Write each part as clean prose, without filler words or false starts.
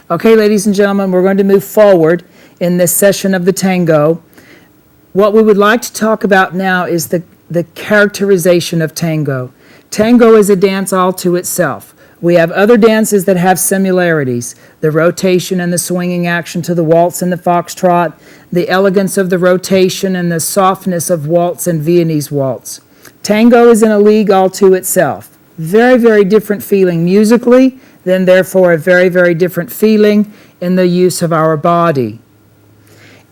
Okay, ladies and gentlemen, we're going to move forward in this session of the tango. What we would like to talk about now is the characterization of tango. Tango is a dance all to itself. We have other dances that have similarities, the rotation and the swinging action to the waltz and the foxtrot, the elegance of the rotation and the softness of waltz and Viennese waltz. Tango is in a league all to itself. Very, very different feeling musically, then therefore a very, very different feeling in the use of our body.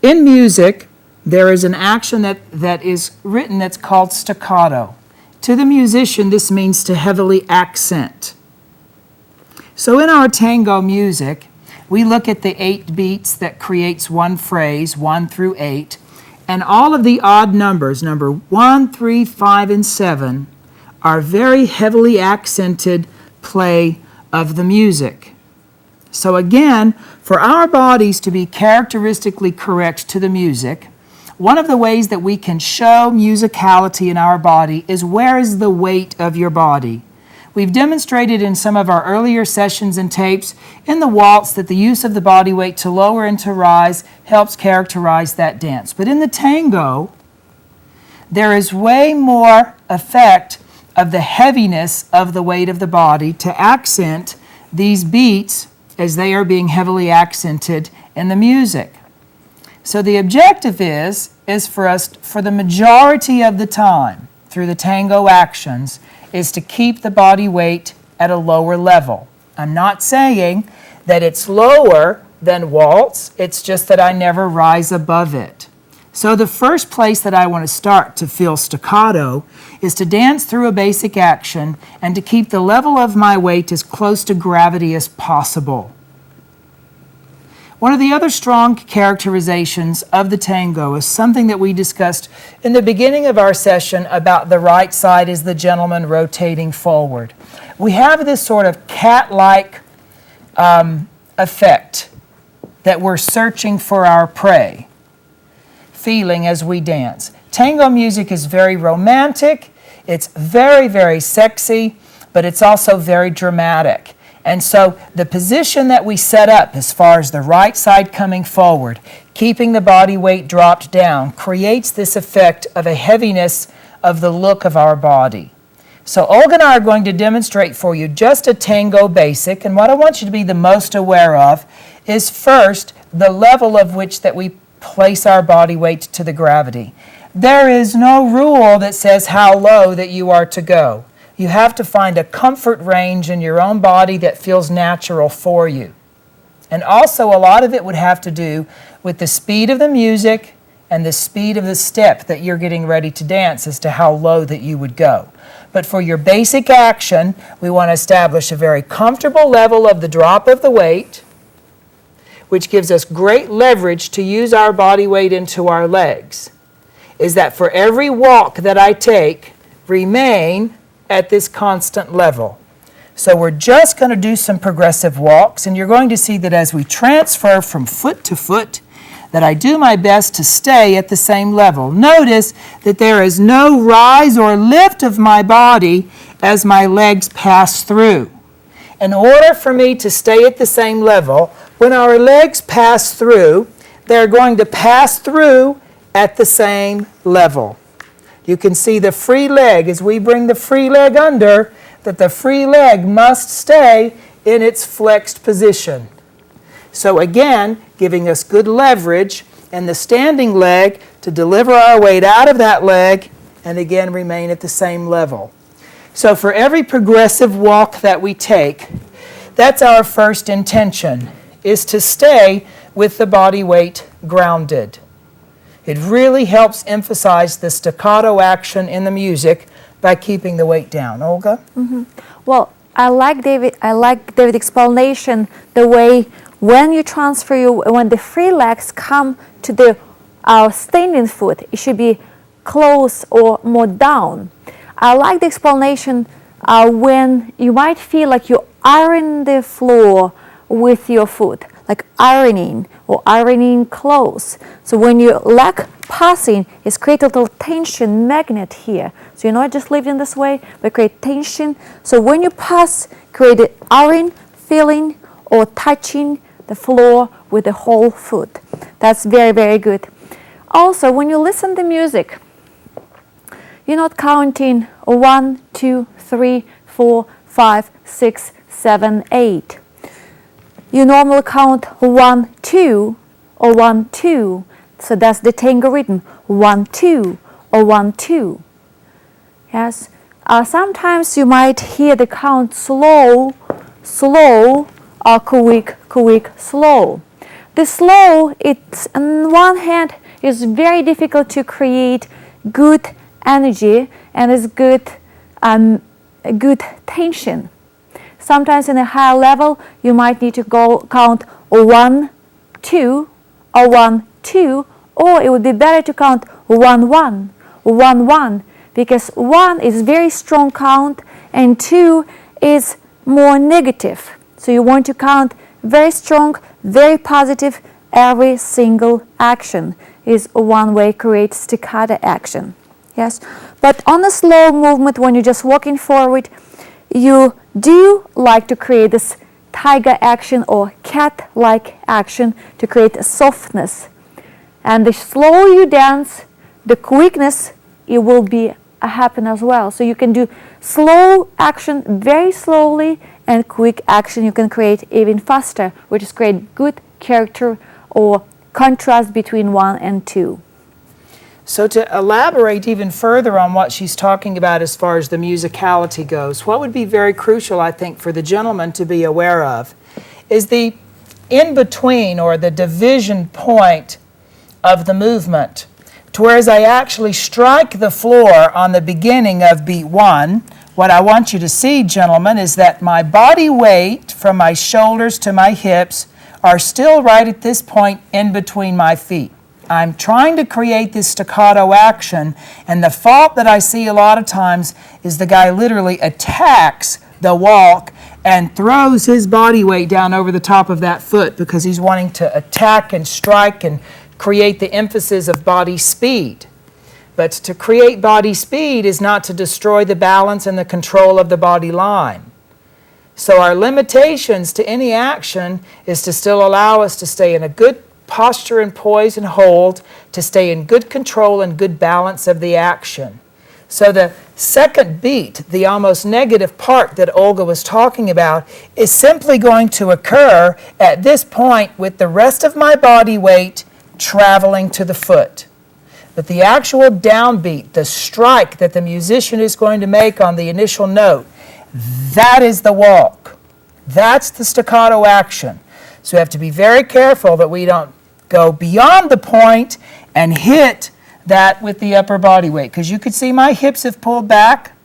In music, there is an action that is written that's called staccato. To the musician, this means to heavily accent. So in our tango music, we look at the 8 beats that creates one phrase, 1 through 8, and all of the odd numbers, number 1, 3, 5, and 7, are very heavily accented play of the music. So again, for our bodies to be characteristically correct to the music, one of the ways that we can show musicality in our body is where is the weight of your body. We've demonstrated in some of our earlier sessions and tapes in the waltz that the use of the body weight to lower and to rise helps characterize that dance. But in the tango, there is way more effect of the heaviness of the weight of the body to accent these beats as they are being heavily accented in the music. So the objective is for us, for the majority of the time, through the tango actions, is to keep the body weight at a lower level. I'm not saying that it's lower than waltz, it's just that I never rise above it. So the first place that I want to start to feel staccato is to dance through a basic action and to keep the level of my weight as close to gravity as possible. One of the other strong characterizations of the tango is something that we discussed in the beginning of our session about the right side is the gentleman rotating forward. We have this sort of cat-like effect that we're searching for our prey, feeling as we dance. Tango music is very romantic, it's very, very sexy, but it's also very dramatic. And so the position that we set up as far as the right side coming forward, keeping the body weight dropped down, creates this effect of a heaviness of the look of our body. So Olga and I are going to demonstrate for you just a tango basic, and what I want you to be the most aware of is first the level of which that we place our body weight to the gravity. There is no rule that says how low that you are to go. You have to find a comfort range in your own body that feels natural for you. And also a lot of it would have to do with the speed of the music and the speed of the step that you're getting ready to dance as to how low that you would go. But for your basic action, we want to establish a very comfortable level of the drop of the weight, which gives us great leverage to use our body weight into our legs. Is that for every walk that I take, remain at this constant level. So we're just going to do some progressive walks, and you're going to see that as we transfer from foot to foot, that I do my best to stay at the same level. Notice that there is no rise or lift of my body as my legs pass through. In order for me to stay at the same level, when our legs pass through, they're going to pass through at the same level. You can see the free leg, as we bring the free leg under, that the free leg must stay in its flexed position. So again, giving us good leverage and the standing leg to deliver our weight out of that leg and again remain at the same level. So for every progressive walk that we take, that's our first intention, is to stay with the body weight grounded. It really helps emphasize the staccato action in the music by keeping the weight down. Olga? Mm-hmm. Well, I like David's explanation, the way when you transfer, when the free legs come to our standing foot, it should be close or more down. I like the explanation when you might feel like you iron the floor with your foot, like ironing or ironing clothes. So when your leg passing, it's create a little tension magnet here. So you're not just living this way, but create tension. So when you pass, create an iron feeling or touching the floor with the whole foot. That's very, very good. Also, when you listen to music, you're not counting 1, 2, 3, 4, 5, 6, 7, 8. You normally count 1, 2, or 1, 2. So that's the tango rhythm. 1, 2, or 1, 2. Yes. Sometimes you might hear the count slow, slow, or quick, quick, slow. The slow, it's on one hand, is very difficult to create good energy and is good tension. Sometimes in a higher level, you might need to go count 1, 2, or 1, 2, or it would be better to count 1, 1, 1, 1, because 1 is very strong count and 2 is more negative. So you want to count very strong, very positive. Every single action is a one-way create staccato action. Yes, but on a slow movement, when you're just walking forward, you do like to create this tiger action or cat-like action to create a softness. And the slower you dance, the quickness, it will be happen as well. So you can do slow action very slowly, and quick action you can create even faster, which is create good character or contrast between 1 and 2. So to elaborate even further on what she's talking about as far as the musicality goes, what would be very crucial, I think, for the gentleman to be aware of is the in-between or the division point of the movement. To whereas I actually strike the floor on the beginning of beat 1, what I want you to see, gentlemen, is that my body weight from my shoulders to my hips are still right at this point in between my feet. I'm trying to create this staccato action, and the fault that I see a lot of times is the guy literally attacks the walk and throws his body weight down over the top of that foot because he's wanting to attack and strike and create the emphasis of body speed. But to create body speed is not to destroy the balance and the control of the body line. So our limitations to any action is to still allow us to stay in a good posture and poise and hold, to stay in good control and good balance of the action. So the second beat, the almost negative part that Olga was talking about, is simply going to occur at this point with the rest of my body weight traveling to the foot. But the actual downbeat, the strike that the musician is going to make on the initial note, that is the walk. That's the staccato action. So we have to be very careful that we don't go beyond the point and hit that with the upper body weight. Because you could see my hips have pulled back.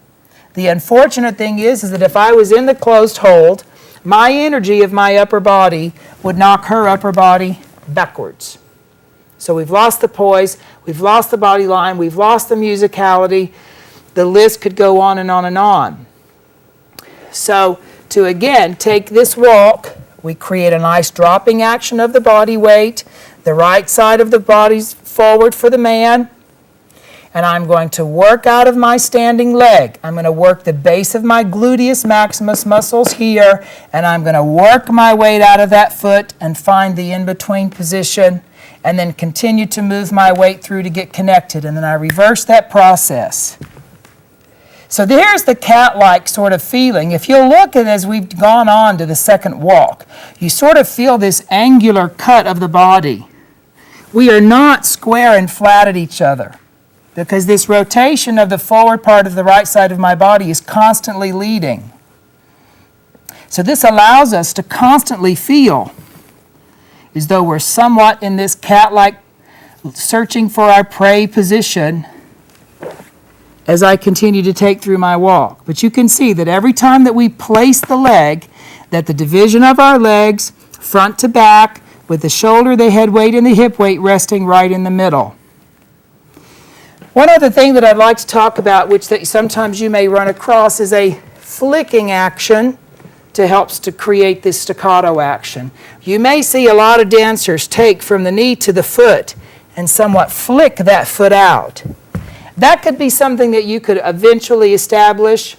The unfortunate thing is that if I was in the closed hold, my energy of my upper body would knock her upper body backwards. So we've lost the poise, we've lost the body line, we've lost the musicality. The list could go on and on and on. So to again take this walk, we create a nice dropping action of the body weight. The right side of the body's forward for the man. And I'm going to work out of my standing leg. I'm going to work the base of my gluteus maximus muscles here, and I'm going to work my weight out of that foot and find the in-between position, and then continue to move my weight through to get connected, and then I reverse that process. So there's the cat-like sort of feeling. If you'll look at as we've gone on to the second walk, you sort of feel this angular cut of the body. We are not square and flat at each other because this rotation of the forward part of the right side of my body is constantly leading. So this allows us to constantly feel as though we're somewhat in this cat-like searching for our prey position as I continue to take through my walk. But you can see that every time that we place the leg, that the division of our legs, front to back, with the shoulder, the head weight, and the hip weight resting right in the middle. One other thing that I'd like to talk about, which that sometimes you may run across, is a flicking action to help to create this staccato action. You may see a lot of dancers take from the knee to the foot and somewhat flick that foot out. That could be something that you could eventually establish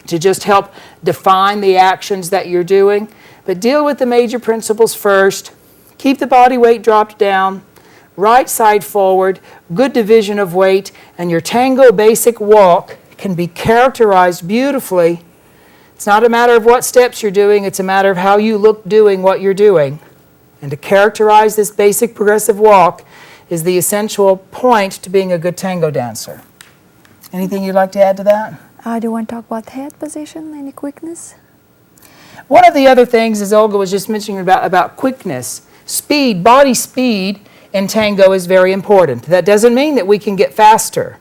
to just help define the actions that you're doing. but deal with the major principles first. Keep the body weight dropped down, right side forward, good division of weight, and your tango basic walk can be characterized beautifully. It's not a matter of what steps you're doing, it's a matter of how you look doing what you're doing. And to characterize this basic progressive walk is the essential point to being a good tango dancer. Anything you'd like to add to that? Do you want to talk about head position, any quickness? One of the other things, as Olga was just mentioning about quickness, speed, body speed in tango is very important. That doesn't mean that we can get faster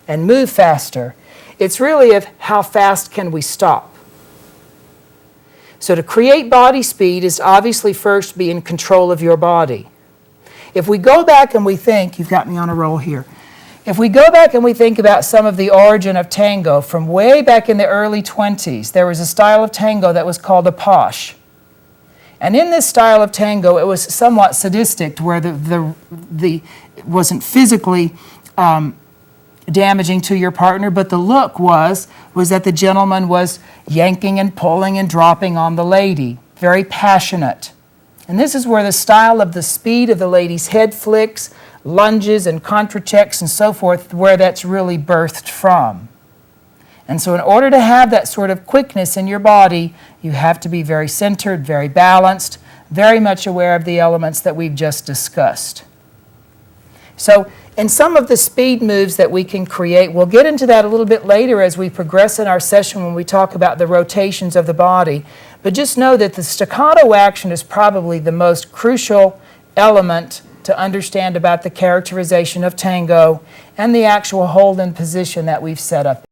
and move faster. It's really of how fast can we stop. So to create body speed is obviously first be in control of your body. If we go back and we think, you've got me on a roll here, if we go back and we think about some of the origin of tango from way back in the early 20s, there was a style of tango that was called a posh. And in this style of tango, it was somewhat sadistic, where it wasn't physically damaging to your partner, but the look was that the gentleman was yanking and pulling and dropping on the lady, very passionate. And this is where the style of the speed of the lady's head flicks, lunges and contra-checks and so forth, where that's really birthed from. And so in order to have that sort of quickness in your body, you have to be very centered, very balanced, very much aware of the elements that we've just discussed. So in some of the speed moves that we can create, we'll get into that a little bit later as we progress in our session when we talk about the rotations of the body. But just know that the staccato action is probably the most crucial element to understand about the characterization of tango and the actual hold and position that we've set up.